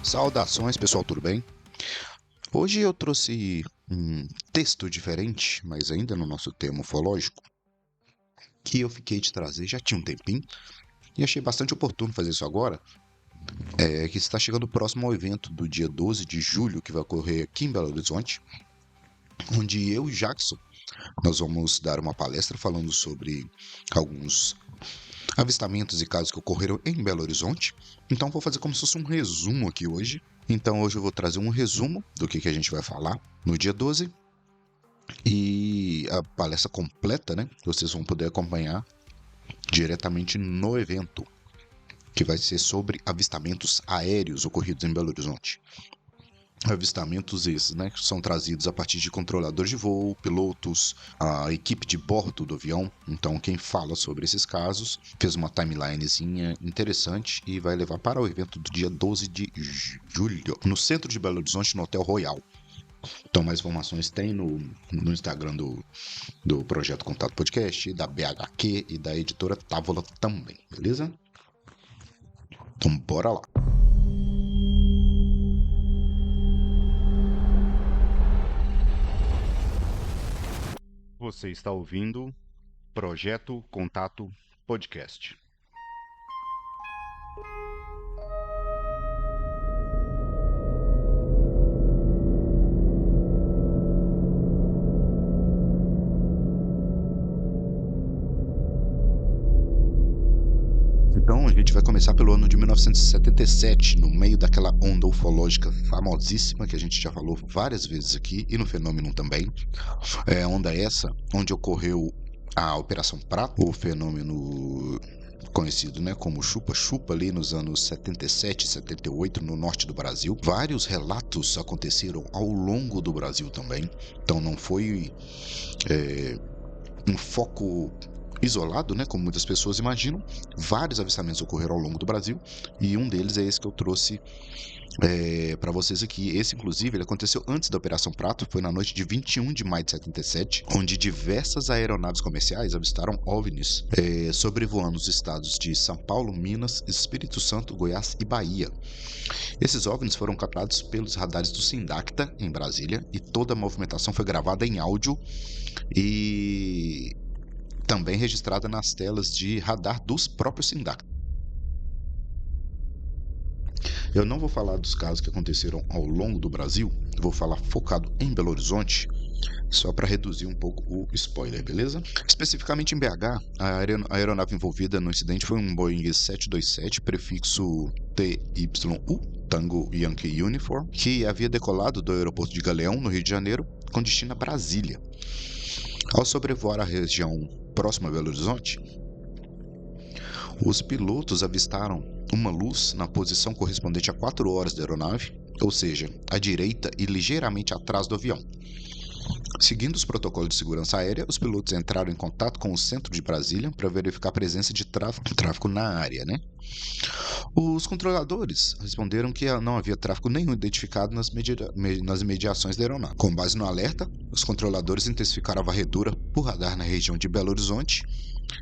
Saudações, pessoal, tudo bem? Hoje eu trouxe um texto diferente, mas ainda no nosso tema ufológico, que eu fiquei de trazer já tinha um tempinho e achei bastante oportuno fazer isso agora, que está chegando próximo ao evento do dia 12 de julho, que vai ocorrer aqui em Belo Horizonte, onde eu e Jackson, nós vamos dar uma palestra falando sobre alguns avistamentos e casos que ocorreram em Belo Horizonte. Então vou fazer como se fosse um resumo aqui hoje. Então hoje eu vou trazer um resumo do que a gente vai falar no dia 12 e a palestra completa, né? Vocês vão poder acompanhar diretamente no evento, que vai ser sobre avistamentos aéreos ocorridos em Belo Horizonte. Avistamentos esses, né, que são trazidos a partir de controladores de voo, pilotos, a equipe de bordo do avião. Então, quem fala sobre esses casos fez uma timelinezinha interessante e vai levar para o evento do dia 12 de julho, no centro de Belo Horizonte, no Hotel Royal. Então, mais informações tem no Instagram do Projeto Contato Podcast, da BHQ e da editora Távola também, beleza? Então, bora lá. Você está ouvindo Projeto Contato Podcast. Então, a gente vai começar pelo ano de 1977, no meio daquela onda ufológica famosíssima que a gente já falou várias vezes aqui, e no fenômeno também. É onda essa onde ocorreu a Operação Prato, o fenômeno conhecido, né, como chupa-chupa ali nos anos 77 e 78 no norte do Brasil. Vários relatos aconteceram ao longo do Brasil também, então não foi um foco isolado, né, como muitas pessoas imaginam. Vários avistamentos ocorreram ao longo do Brasil e um deles é esse que eu trouxe para vocês aqui. Esse, inclusive, ele aconteceu antes da Operação Prato, foi na noite de 21 de maio de 77, onde diversas aeronaves comerciais avistaram OVNIs sobrevoando os estados de São Paulo, Minas, Espírito Santo, Goiás e Bahia. Esses OVNIs foram captados pelos radares do Sindacta, em Brasília, e toda a movimentação foi gravada em áudio e também registrada nas telas de radar dos próprios Sindacta. Eu não vou falar dos casos que aconteceram ao longo do Brasil, vou falar focado em Belo Horizonte, só para reduzir um pouco o spoiler, beleza? Especificamente em BH, a aeronave envolvida no incidente foi um Boeing 727, prefixo TYU, Tango Yankee Uniform, que havia decolado do aeroporto de Galeão, no Rio de Janeiro, com destino a Brasília. Ao sobrevoar a região próxima a Belo Horizonte, os pilotos avistaram uma luz na posição correspondente a 4 horas da aeronave, ou seja, à direita e ligeiramente atrás do avião. Seguindo os protocolos de segurança aérea, os pilotos entraram em contato com o centro de Brasília para verificar a presença de tráfego na área, né? Os controladores responderam que não havia tráfego nenhum identificado nas imediações da aeronave. Com base no alerta, os controladores intensificaram a varredura por radar na região de Belo Horizonte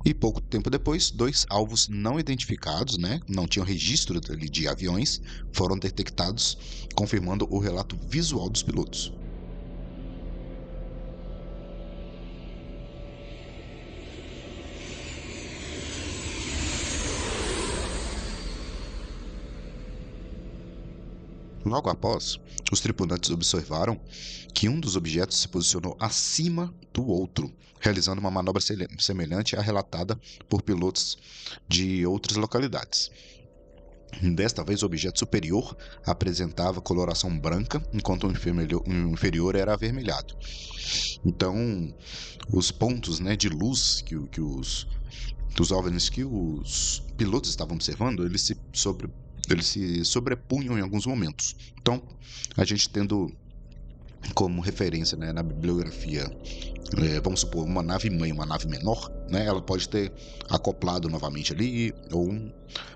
e pouco tempo depois, 2 alvos não identificados, né, não tinham registro de aviões, foram detectados, confirmando o relato visual dos pilotos. Logo após, os tripulantes observaram que um dos objetos se posicionou acima do outro, realizando uma manobra semelhante à relatada por pilotos de outras localidades. Desta vez, o objeto superior apresentava coloração branca, enquanto o inferior era avermelhado. Então, os pontos, né, de luz dos OVNIs que os pilotos estavam observando, eles se sobrepunham em alguns momentos. Então, a gente tendo como referência, né, na bibliografia, vamos supor, uma nave mãe, uma nave menor, né, ela pode ter acoplado novamente ali, ou um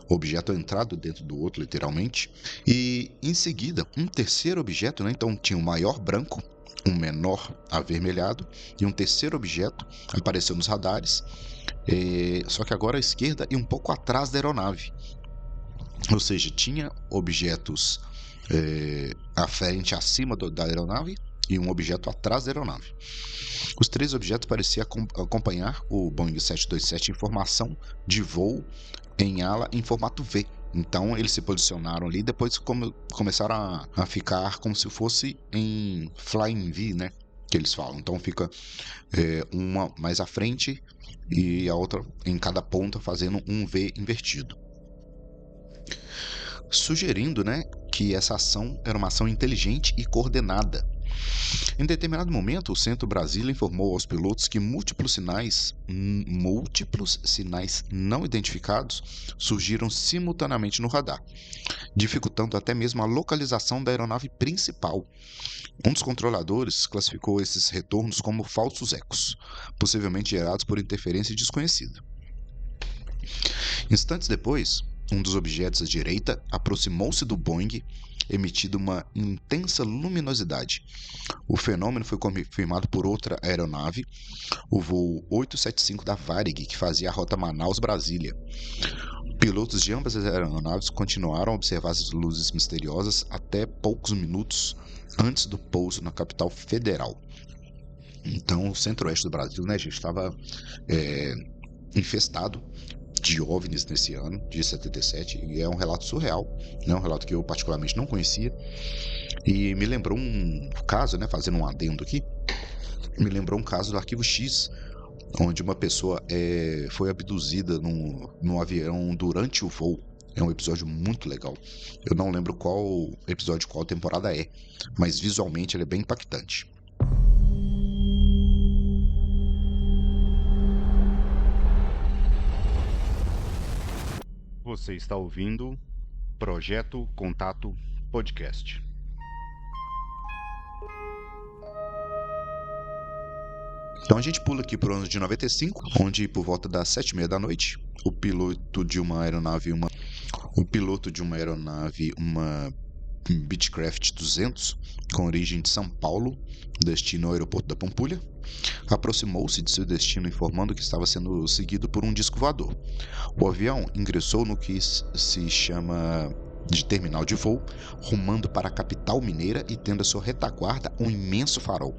objeto entrado dentro do outro, literalmente. E em seguida, um terceiro objeto, né, então tinha um maior branco, um menor avermelhado, e um terceiro objeto apareceu nos radares, só que agora à esquerda e um pouco atrás da aeronave. Ou seja, tinha objetos à frente, acima da aeronave e um objeto atrás da aeronave. Os três objetos pareciam acompanhar o Boeing 727 em formação de voo em ala em formato V. Então eles se posicionaram ali e depois começaram a ficar como se fosse em Flying V, né? Que eles falam. Então fica uma mais à frente e a outra em cada ponta fazendo um V invertido. Sugerindo, né, que essa ação era uma ação inteligente e coordenada. Em determinado momento, o Centro Brasília informou aos pilotos que múltiplos sinais não identificados surgiram simultaneamente no radar, dificultando até mesmo a localização da aeronave principal. Um dos controladores classificou esses retornos como falsos ecos, possivelmente gerados por interferência desconhecida. Instantes depois, um dos objetos à direita aproximou-se do Boeing, emitindo uma intensa luminosidade. O fenômeno foi confirmado por outra aeronave, o voo 875 da Varig, que fazia a rota Manaus-Brasília. Pilotos de ambas as aeronaves continuaram a observar as luzes misteriosas até poucos minutos antes do pouso na capital federal. Então, o centro-oeste do Brasil, né, gente, estava infestado de OVNIs nesse ano, de 77, e é um relato surreal, né? Um relato que eu particularmente não conhecia, e me lembrou um caso, né, fazendo um adendo aqui, me lembrou um caso do Arquivo X, onde uma pessoa foi abduzida num avião durante o voo. É um episódio muito legal. Eu não lembro qual episódio, qual temporada é, mas visualmente ele é bem impactante. Você está ouvindo Projeto Contato Podcast. Então a gente pula aqui para o ano de 95, onde por volta das 7h30 da noite, o piloto de uma aeronave, uma Beechcraft 200, com origem de São Paulo, destino ao aeroporto da Pampulha, aproximou-se de seu destino informando que estava sendo seguido por um disco voador. O avião ingressou no que se chama de terminal de voo, rumando para a capital mineira e tendo a sua retaguarda um imenso farol.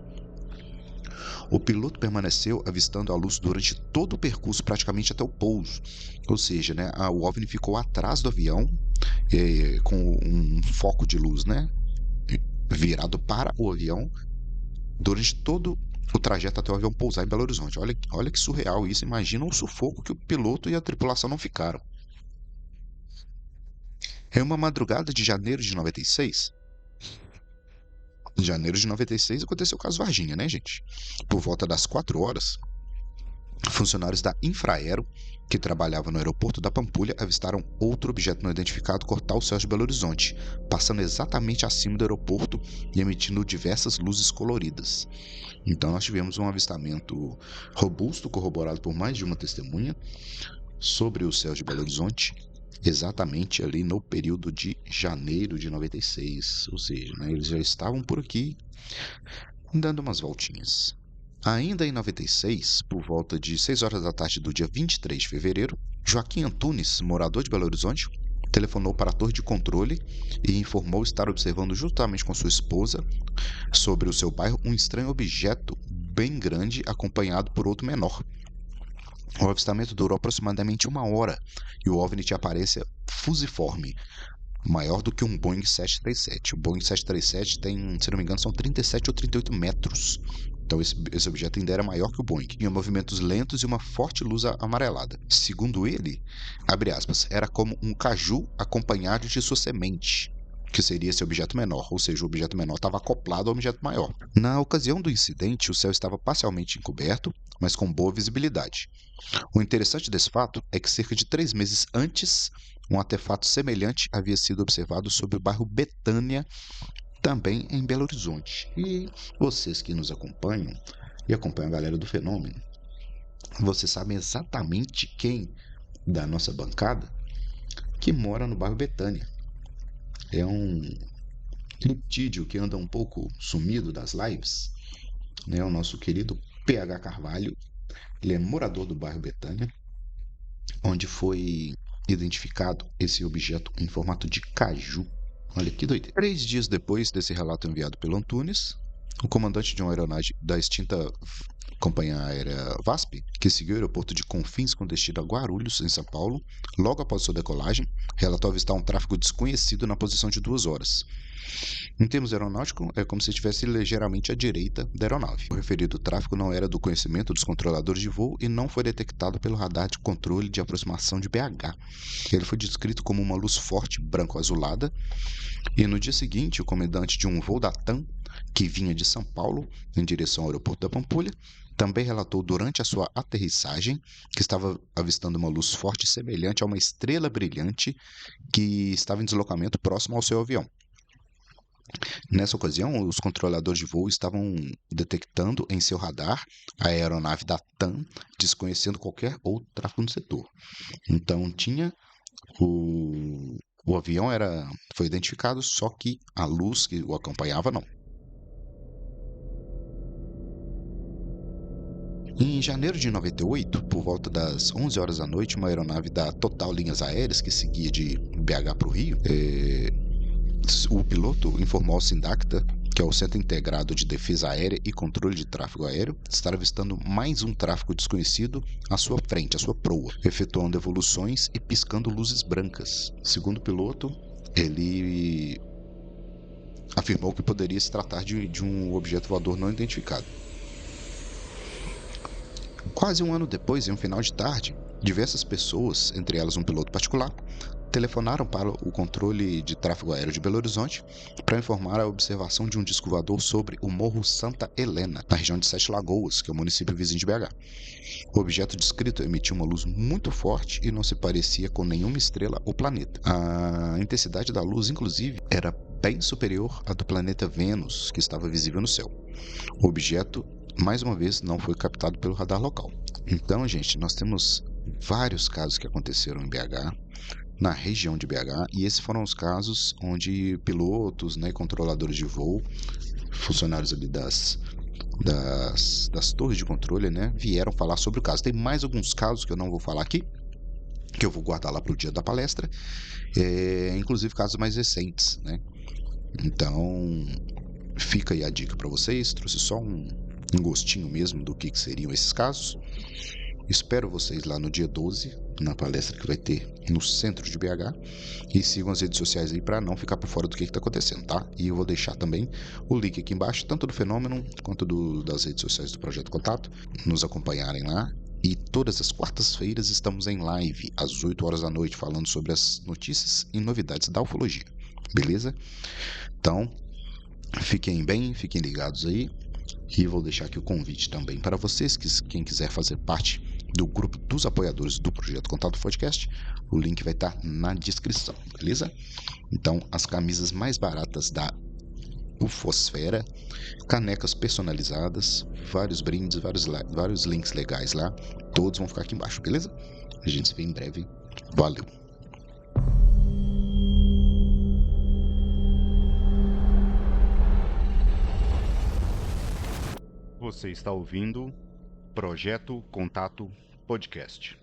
O piloto permaneceu avistando a luz durante todo o percurso, praticamente até o pouso. Ou seja, né, o OVNI ficou atrás do avião, com um foco de luz, né, virado para o avião, durante todo o trajeto até o avião pousar em Belo Horizonte. Olha que surreal isso. Imagina o sufoco que o piloto e a tripulação não ficaram. Em uma madrugada de janeiro de 96, aconteceu o caso Varginha, né, gente? Por volta das 4 horas, funcionários da Infraero, que trabalhavam no aeroporto da Pampulha, avistaram outro objeto não identificado cortar o céu de Belo Horizonte, passando exatamente acima do aeroporto e emitindo diversas luzes coloridas. Então nós tivemos um avistamento robusto, corroborado por mais de uma testemunha, sobre o céu de Belo Horizonte, exatamente ali no período de janeiro de 96, ou seja, né, eles já estavam por aqui dando umas voltinhas. Ainda em 96, por volta de 6 horas da tarde do dia 23 de fevereiro, Joaquim Antunes, morador de Belo Horizonte, telefonou para a torre de controle e informou estar observando juntamente com sua esposa, sobre o seu bairro, um estranho objeto bem grande acompanhado por outro menor. O avistamento durou aproximadamente 1 hora e o OVNI tinha aparência fusiforme, maior do que um Boeing 737. O Boeing 737 tem, se não me engano, são 37 ou 38 metros. Então esse objeto ainda era maior que o Boeing. Tinha movimentos lentos e uma forte luz amarelada. Segundo ele, abre aspas, era como um caju acompanhado de sua semente, que seria esse objeto menor, ou seja, o objeto menor estava acoplado ao objeto maior. Na ocasião do incidente, o céu estava parcialmente encoberto, mas com boa visibilidade. O interessante desse fato é que cerca de 3 meses antes, um artefato semelhante havia sido observado sobre o bairro Betânia, também em Belo Horizonte. E vocês que nos acompanham e acompanham a galera do fenômeno, vocês sabem exatamente quem da nossa bancada que mora no bairro Betânia. É um criptídeo que anda um pouco sumido das lives, né? O nosso querido PH Carvalho. Ele é morador do bairro Betânia, onde foi identificado esse objeto em formato de caju. Olha que doideira. 3 dias depois desse relato enviado pelo Antunes, o comandante de uma aeronave da extinta Companhia Aérea VASP, que seguiu o aeroporto de Confins com destino a Guarulhos, em São Paulo, logo após sua decolagem, relatou avistar um tráfego desconhecido na posição de 2 horas. Em termos aeronáuticos, é como se estivesse ligeiramente à direita da aeronave. O referido tráfego não era do conhecimento dos controladores de voo e não foi detectado pelo radar de controle de aproximação de BH. Ele foi descrito como uma luz forte branco-azulada, e no dia seguinte, o comandante de um voo da TAM, que vinha de São Paulo em direção ao aeroporto da Pampulha, também relatou durante a sua aterrissagem que estava avistando uma luz forte semelhante a uma estrela brilhante que estava em deslocamento próximo ao seu avião. Nessa ocasião, os controladores de voo estavam detectando em seu radar a aeronave da TAM, desconhecendo qualquer outro tráfego no setor. Então, tinha o avião foi identificado, só que a luz que o acompanhava não. Em janeiro de 98, por volta das 11 horas da noite, uma aeronave da Total Linhas Aéreas, que seguia de BH para o Rio, o piloto informou ao SINDACTA, que é o Centro Integrado de Defesa Aérea e Controle de Tráfego Aéreo, estar avistando mais um tráfego desconhecido à sua frente, à sua proa, efetuando evoluções e piscando luzes brancas. Segundo o piloto, ele afirmou que poderia se tratar de um objeto voador não identificado. Quase um ano depois, em um final de tarde, diversas pessoas, entre elas um piloto particular, telefonaram para o controle de tráfego aéreo de Belo Horizonte para informar a observação de um disco voador sobre o Morro Santa Helena, na região de Sete Lagoas, que é o município vizinho de BH. O objeto descrito emitia uma luz muito forte e não se parecia com nenhuma estrela ou planeta. A intensidade da luz, inclusive, era bem superior à do planeta Vênus, que estava visível no céu. O objeto, mais uma vez, não foi captado pelo radar local. Então, gente, nós temos vários casos que aconteceram em BH, na região de BH, e esses foram os casos onde pilotos, né, controladores de voo, funcionários ali das torres de controle, né, vieram falar sobre o caso. Tem mais alguns casos que eu não vou falar aqui, que eu vou guardar lá para o dia da palestra, inclusive casos mais recentes, né. Então, fica aí a dica para vocês, trouxe só um gostinho mesmo do que seriam esses casos. Espero vocês lá no dia 12, na palestra que vai ter no centro de BH, e sigam as redes sociais aí para não ficar por fora do que está acontecendo, tá? E eu vou deixar também o link aqui embaixo, tanto do Fenômeno quanto das redes sociais do Projeto Contato, nos acompanharem lá. E todas as quartas-feiras estamos em live, às 8 horas da noite, falando sobre as notícias e novidades da ufologia, beleza? Então, fiquem bem, fiquem ligados aí. E vou deixar aqui o convite também para vocês, quem quiser fazer parte do grupo dos apoiadores do Projeto Contato Podcast, o link vai estar na descrição, beleza? Então, as camisas mais baratas da Ufosfera, canecas personalizadas, vários brindes, vários links legais lá, todos vão ficar aqui embaixo, beleza? A gente se vê em breve. Valeu! Você está ouvindo Projeto Contato Podcast.